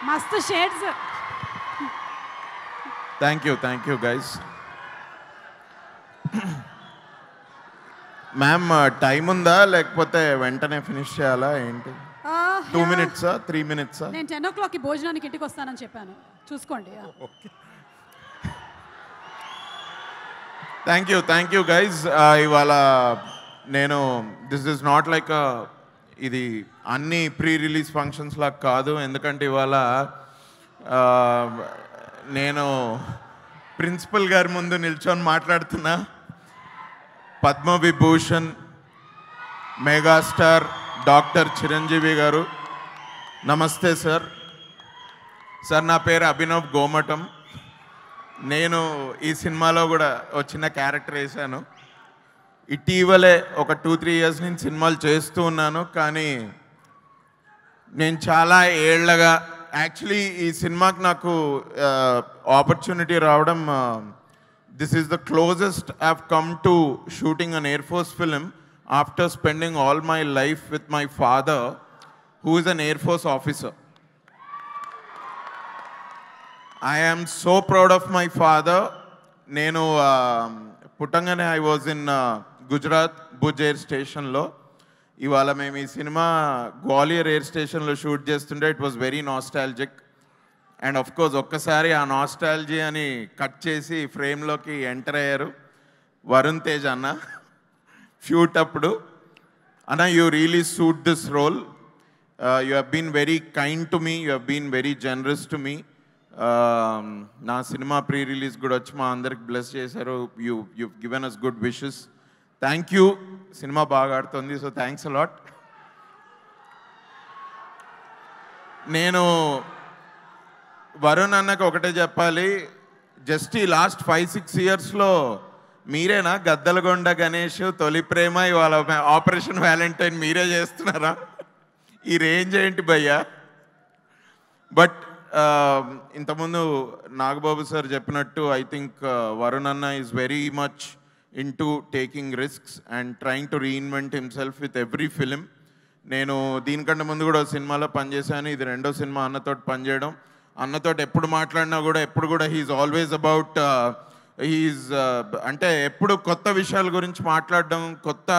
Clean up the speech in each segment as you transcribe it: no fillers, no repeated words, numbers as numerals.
మస్తు shades. Thank you guys. Ma'am time ఉందా లేకపోతే వెంటనే ఫినిష్ చేయాలా ఏంటి? 2 minutes 3 minutes? నేను 10 o'clockకి భోజనానికి ఇంటికి వస్తానని చెప్పాను, చూసుకోండి. Thank you guys. ఇవాళ నేను దిస్ ఇస్ నాట్ లైక్ ఇది అన్ని ప్రీ రిలీజ్ ఫంక్షన్స్ లాగా కాదు, ఎందుకంటే ఇవాళ నేను ప్రిన్సిపల్ గారి ముందు నిల్చొని మాట్లాడుతున్నా. పద్మవిభూషణ్ మెగాస్టార్ డాక్టర్ చిరంజీవి గారు, నమస్తే సార్. సార్ నా పేరు అభినవ్ గోమటం. నేను ఈ సినిమాలో కూడా ఒక చిన్న క్యారెక్టర్ వేశాను. ఇటీవలే ఒక 2-3 years నుంచి సినిమాలు చేస్తూ ఉన్నాను, కానీ నేను చాలా ఏళ్ళగా యాక్చువల్లీ ఈ సినిమాకి నాకు ఆపర్చునిటీ రావడం, this is the closest I have come to shooting an air force film after spending all my life with my father who is an air force officer. I am so proud of my father. నేను పుట్టంగానే I was in Gujarat Bhuj air స్టేషన్లో. ఇవాళ మేము ఈ సినిమా Gwalior air స్టేషన్లో shoot చేస్తుంటే it was very nostalgic. And of course ఒక్కసారి ఆ నాస్టాలజీ అని కట్ చేసి ఫ్రేమ్లోకి ఎంటర్ అయ్యారు వరుణ్ తేజ్ అన్న. షూట్ అప్పుడు అన్న, you really suit this role. You have been very kind to me, you have been very generous to me. నా సినిమా ప్రీ రిలీజ్ కూడా వచ్చి మా అందరికి బ్లెస్ చేశారు. You given us good wishes. Thank you. Cinema బాగా ఆడుతుంది, సో థ్యాంక్స్ అలాట్. నేను వరుణ్ అన్నకు ఒకటే చెప్పాలి, జస్ట్ ఈ లాస్ట్ 5-6 yearsలో మీరేనా గద్దలగొండ గణేష్, తొలి ప్రేమ, ఇవాళ ఆపరేషన్ వ్యాలంటైన్ మీరే చేస్తున్నారా? ఈ రేంజ్ ఏంటి భయ్యా? బట్ ఇంతకుముందు నాగబాబు సార్ చెప్పినట్టు ఐ థింక్ వరుణ్ అన్న is very much in to taking risks and trying to reinvent himself with every film. నేను దీనికంటే ముందు కూడా సినిమాలో పనిచేశాను, ఇది 2వ సినిమా అన్నతోటి పనిచేయడం. అన్నతోటి ఎప్పుడు మాట్లాడినా కూడా ఎప్పుడు కూడా హీఈస్ ఆల్వేస్ అబౌట్ అంటే ఎప్పుడు కొత్త విషయాల గురించి మాట్లాడడం, కొత్త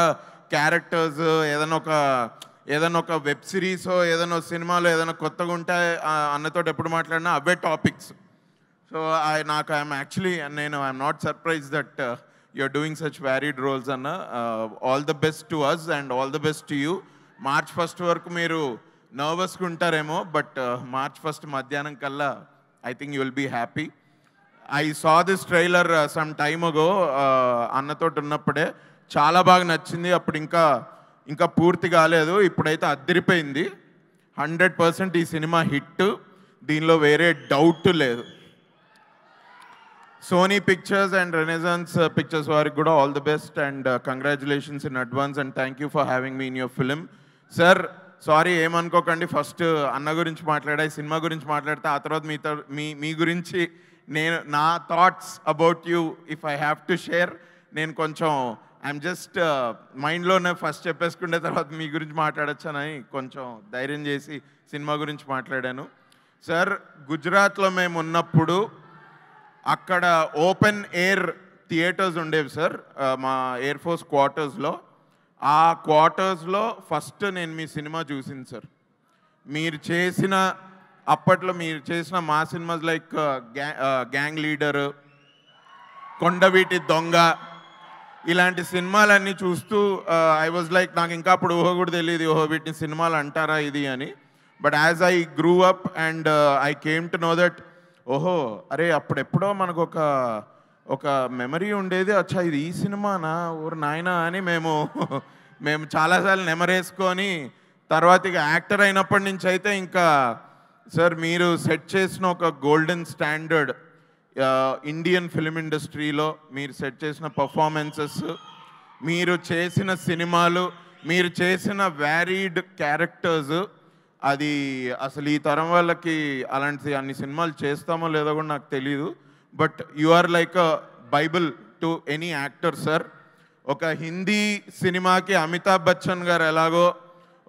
క్యారెక్టర్స్, ఏదైనా ఒక వెబ్ సిరీసో ఏదైనా సినిమాలో ఏదైనా కొత్తగా ఉంటే అన్నతో ఎప్పుడు మాట్లాడినా అవే topics. So I'm not surprise that you're doing such varied roles అన్న. All the best to us and all the best to you. March 1st వరకు మీరు నర్వస్గా ఉంటారేమో, బట్ March 1st మధ్యాహ్నం కల్లా I think you will be happy. I saw this trailer some time ago, అన్నతోటి ఉన్నప్పుడే చాలా బాగా నచ్చింది. అప్పుడు ఇంకా పూర్తి కాలేదు, ఇప్పుడైతే అదిరిపోయింది. 100% ఈ సినిమా హిట్, దీనిలో వేరే డౌట్ లేదు. Sony Pictures and Renaissance Pictures వారికి కూడా all the best and congratulations in advance and thank you for having me in your film. Sir sorry ఏమనుకోకండి, ఫస్ట్ అన్న గురించి మాట్లాడా, సినిమా గురించి మాట్లాడితే ఆ తర్వాత మీ గురించి నా thoughts about you if I have to share, నేను కొంచెం ఐఎమ్ జస్ట్ మైండ్లోనే ఫస్ట్ చెప్పేసుకుంటే తర్వాత మీ గురించి మాట్లాడొచ్చానని కొంచెం ధైర్యం చేసి సినిమా గురించి మాట్లాడాను. సార్, గుజరాత్లో మేము ఉన్నప్పుడు అక్కడ ఓపెన్ ఎయిర్ థియేటర్స్ ఉండేవి సార్, మా ఎయిర్ ఫోర్స్ క్వార్టర్స్లో. ఆ క్వార్టర్స్లో ఫస్ట్ నేను మీ సినిమా చూసింది సార్. అప్పట్లో మీరు చేసిన మా సినిమాస్ లైక్ గ్యాంగ్ లీడర్, కొండవీటి దొంగ, ఇలాంటి సినిమాలన్నీ చూస్తూ ఐ వాజ్ లైక్, నాకు ఇంకా అప్పుడు ఊహ కూడా తెలియదు, వీటిని సినిమాలు అంటారా ఇది అని. But as I grew up and I came to know that అరే అప్పుడెప్పుడో మనకు ఒక మెమరీ ఉండేది, అచ్చా ఇది ఈ సినిమానా ఊరు నాయనా అని మేము చాలాసార్లు నెమరేసుకొని తర్వాత ఇక యాక్టర్ అయినప్పటి నుంచి అయితే ఇంకా సార్ మీరు సెట్ చేసిన ఒక గోల్డెన్ స్టాండర్డ్ ఇండియన్ ఫిలిం ఇండస్ట్రీలో మీరు సెట్ చేసిన పర్ఫార్మెన్సెస్, మీరు చేసిన సినిమాలు, మీరు చేసిన వ్యారీడ్ క్యారెక్టర్స్, అది అసలు ఈ తరం వాళ్ళకి అన్ని సినిమాలు చేస్తామో లేదో కూడా నాకు తెలీదు. But you are like a Bible to any actor sir. ఒక హిందీ సినిమాకి అమితాబ్ బచ్చన్ గారు ఎలాగో,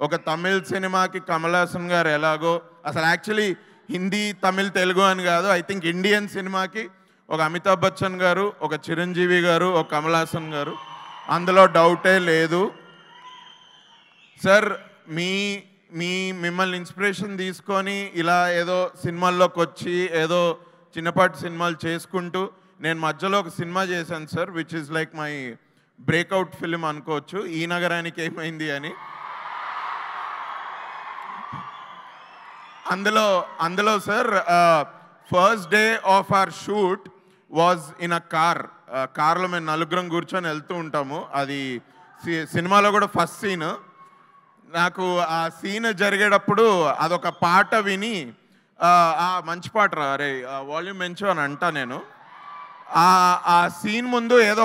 ఒక తమిళ్ సినిమాకి కమల్ హాసన్ గారు ఎలాగో, అసలు యాక్చువల్లీ హిందీ తమిళ్ తెలుగు అని కాదు, ఐ థింక్ ఇండియన్ సినిమాకి ఒక అమితాబ్ బచ్చన్ గారు, ఒక చిరంజీవి గారు, ఒక కమల్ హాసన్ గారు, అందులో డౌటే లేదు. సార్ మిమ్మల్ని ఇన్స్పిరేషన్ తీసుకొని ఇలా ఏదో సినిమాల్లోకి వచ్చి ఏదో చిన్నపాటి సినిమాలు చేసుకుంటూ నేను మధ్యలో ఒక సినిమా చేశాను sir, which is like my breakout film అనుకోవచ్చు, ఈ నగరానికి ఏమైంది అని. అందులో sir first day of our shoot was in a కార్లో మేము నలుగురం కూర్చొని వెళ్తూ ఉంటాము. అది సినిమాలో కూడా ఫస్ట్ సీన్. నాకు ఆ సీన్ జరిగేటప్పుడు అదొక పాట విని మంచి పాట రా అరే వాల్యూమ్ పెంచు అని అంటా నేను. ఆ సీన్ ముందు ఏదో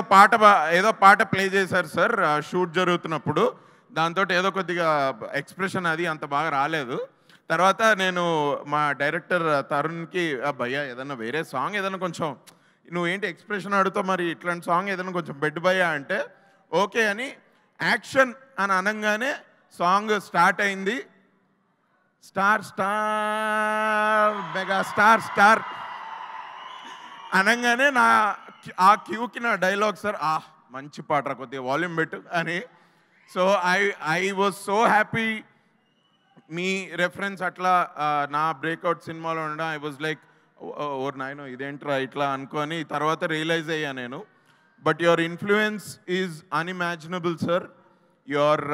పాట ప్లే చేశారు సార్ షూట్ జరుగుతున్నప్పుడు. దాంతో ఏదో కొద్దిగా ఎక్స్ప్రెషన్ అది అంత బాగా రాలేదు. తర్వాత నేను మా డైరెక్టర్ తరుణ్కి భయ్యా ఏదన్నా వేరే సాంగ్ ఏదైనా కొంచెం నువ్వేంటి ఎక్స్ప్రెషన్ అడుగుతావు, మరి ఇట్లాంటి సాంగ్ ఏదైనా కొంచెం బెడ్ భయ్యా అంటే ఓకే అని యాక్షన్ అని అనగానే సాంగ్ స్టార్ట్ అయింది. Star star mega star star అనగానే ఆ క్యూకి నా డైలాగ్ సార్ మంచి పాట కొద్దిగా వాల్యూమ్ పెట్టు అని. So I was so happy me reference అట్లా నా బ్రేక్అవుట్ సినిమాలో ఉండడం. ఐ వాజ్ లైక్ ఓర్ నాయనో ఇదేంట్రా ఇట్లా అనుకొని తర్వాత రియలైజ్ అయ్యా నేను. But your influence is unimaginable sir. Your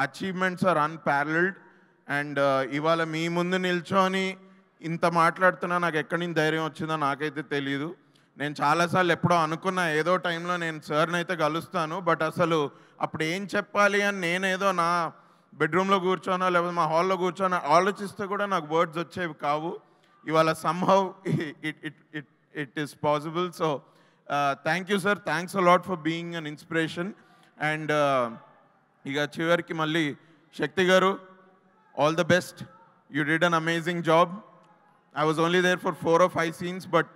achievements are unparalleled. And ఇవాళ మీ ముందు నిల్చొని ఇంత మాట్లాడుతున్నా నాకు ఎక్కడి నుంచి ధైర్యం వచ్చిందో నాకైతే తెలియదు. నేను చాలాసార్లు ఎప్పుడో అనుకున్నా ఏదో టైంలో నేను సార్ని అయితే కలుస్తాను, బట్ అసలు అప్పుడు ఏం చెప్పాలి అని నేనేదో నా బెడ్రూమ్లో కూర్చోనో లేకపోతే మా హాల్లో కూర్చోనో ఆలోచిస్తే కూడా నాకు వర్డ్స్ వచ్చేవి కావు. ఇవాళ somehow it is possible. So thank you sir, thanks a lot for being an inspiration. And ఇక చివరికి మళ్ళీ శక్తి గారు, all the best. You did an amazing job. I was only there for 4 or 5 scenes, but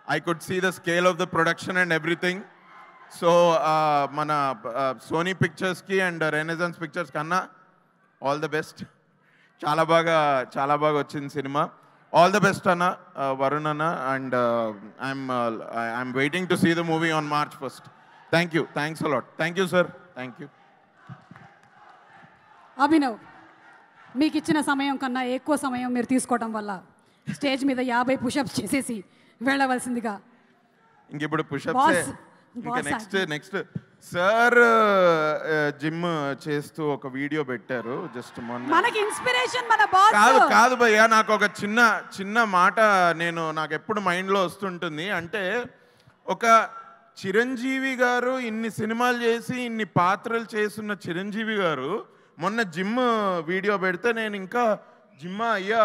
I could see the scale of the production and everything. So, mana Sony Pictures ki and Renaissance Pictures kanna, all the best. Chala baga vachin cinema. All the best Anna, Varun Anna, and I'm waiting to see the movie on March 1st. Thank you. Thanks a lot. Thank you, sir. Thank you. Abhinav, మీకు ఇచ్చిన సమయం కన్నా ఎక్కువ సమయం మీరు తీసుకోవడం వల్ల stage మీద 50 పుషప్స్ చేసేసి వెళ్ళవలసిందిగా. ఇంక ఇప్పుడు పుషప్స్ ఇంకా నెక్స్ట్ సార్ జిమ్ చేస్తూ ఒక వీడియో పెట్టారు జస్ట్ మొన్న. మనకి ఇన్స్పిరేషన్ మన బాస్. కాదు భయ్యా, నాకు ఒక చిన్న మాట నాకు ఎప్పుడు మైండ్లో వస్తుంటుంది. అంటే ఒక చిరంజీవి గారు ఇన్ని సినిమాలు చేసి ఇన్ని పాత్రలు చేస్తున్న చిరంజీవి గారు మొన్న జిమ్ వీడియో పెడితే నేను ఇంకా జిమ్మా అయ్యా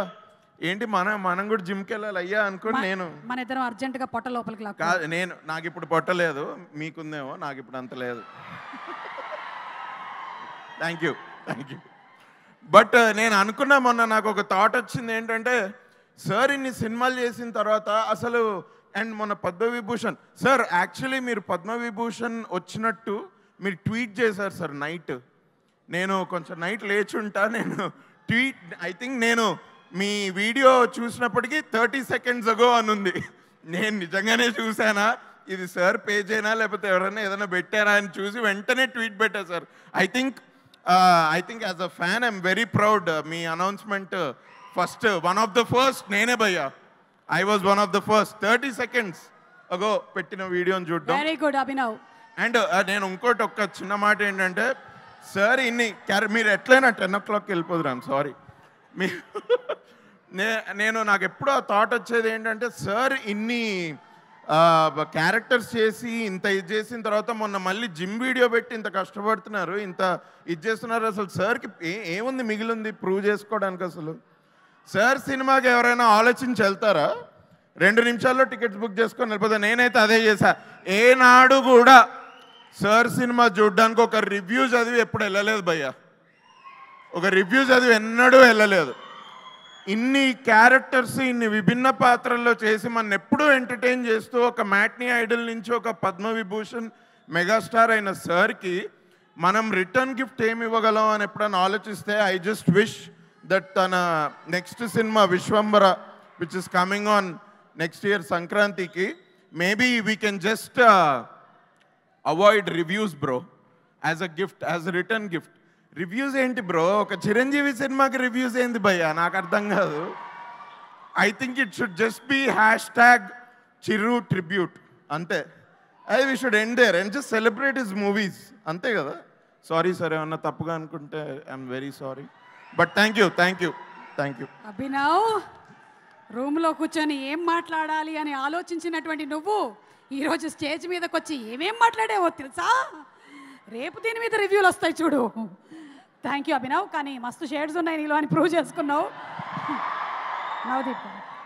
ఏంటి మనం కూడా జిమ్కి వెళ్ళాలి అయ్యా అనుకోండి. నేను మన ఇద్దరం అర్జెంటుగా పొట్ట లోపలికి కాదు, నాకు ఇప్పుడు పొట్టలేదు, మీకుందేమో, నాకు ఇప్పుడు అంత లేదు. Thank you. బట్ నేను అనుకున్నా మొన్న నాకు ఒక థాట్ వచ్చింది ఏంటంటే సార్ ఇన్ని సినిమాలు చేసిన తర్వాత అసలు అండ్ మొన్న పద్మవిభూషణ్ సార్ యాక్చువల్లీ మీరు పద్మవిభూషణ్ వచ్చినట్టు మీరు ట్వీట్ చేశారు సార్ నైట్. నేను కొంచెం నైట్ లేచుంటా, నేను ట్వీట్ ఐ థింక్ నేను మీ వీడియో చూసినప్పటికీ 30 seconds ago అని ఉంది. నేను నిజంగానే చూసానా ఇది సార్ పేజ్ అయినా లేకపోతే ఎవరైనా ఏదైనా పెట్టారా అని చూసి వెంటనే ట్వీట్ పెట్టా sir. I think as a fan I'm very proud. Me announcement first one of the first నేనే భయ్యా. I was one of the first 30 seconds ago పెట్టిన వీడియోని చూడడం. Very good Abhinav. అండ్ నేను ఇంకోటి ఒక్క చిన్న మాట ఏంటంటే సార్ మీరు ఎట్లయినా 10 o'clock వెళ్ళిపోదురు. I'm sorry. నాకు ఎప్పుడూ ఆ థాట్ వచ్చేది ఏంటంటే సార్ ఇన్ని క్యారెక్టర్స్ చేసి ఇంత ఇది చేసిన తర్వాత మొన్న మళ్ళీ జిమ్ వీడియో పెట్టి ఇంత కష్టపడుతున్నారు, ఇంత ఇది చేస్తున్నారు. అసలు సార్కి ఏముంది మిగిలింది ప్రూవ్ చేసుకోవడానికి? అసలు సార్ సినిమాకి ఎవరైనా ఆలోచించి వెళ్తారా? 2 నిమిషాల్లో టికెట్స్ బుక్ చేసుకొని వెళ్ళిపోతా. నేనైతే అదే చేశా. ఏనాడు కూడా సార్ సినిమా చూడడానికి ఒక రివ్యూ చదివి ఎప్పుడు వెళ్ళలేదు భయ్యా. ఒక రివ్యూ చదివి ఎన్నడూ వెళ్ళలేదు. ఇన్ని క్యారెక్టర్స్ ఇన్ని విభిన్న పాత్రల్లో చేసి మన ఎప్పుడూ ఎంటర్టైన్ చేస్తూ ఒక మ్యాట్నీ ఐడల్ నుంచి ఒక పద్మవిభూషణ్ మెగాస్టార్ అయిన సార్కి మనం రిటర్న్ గిఫ్ట్ ఏమి ఇవ్వగలం అని ఎప్పుడైనా ఆలోచిస్తే ఐ జస్ట్ విష్ దట్ తన next cinema Vishwambhara which is coming on next year Sankrantiki. Maybe we can just avoid reviews, bro, as a gift, as a return gift. Reviews enti bro, oka Chiranjeevi సినిమాకి reviews ఏంది భయ్యా, నాకు అర్థం కాదు. I think it should just be #Chiru tribute. అంతే. We should end there and just celebrate his movies. అంతే కదా. Sorry sir, ఏమన్నా తప్పుగా అనుకుంటే I'm very sorry. But thank you. Abhinav, రూమ్లో కూర్చొని ఏం మాట్లాడాలి అని ఆలోచించినటువంటి నువ్వు ఈరోజు స్టేజ్ మీదకి వచ్చి ఏమేం మాట్లాడావో తెలుసా? రేపు దీని మీద రివ్యూలు వస్తాయి చూడు. థ్యాంక్ యూ అభినవ్, కానీ మస్తు షేడ్స్ ఉన్నాయి నీలో అని ప్రూవ్ చేసుకున్నావు. నవదీప్.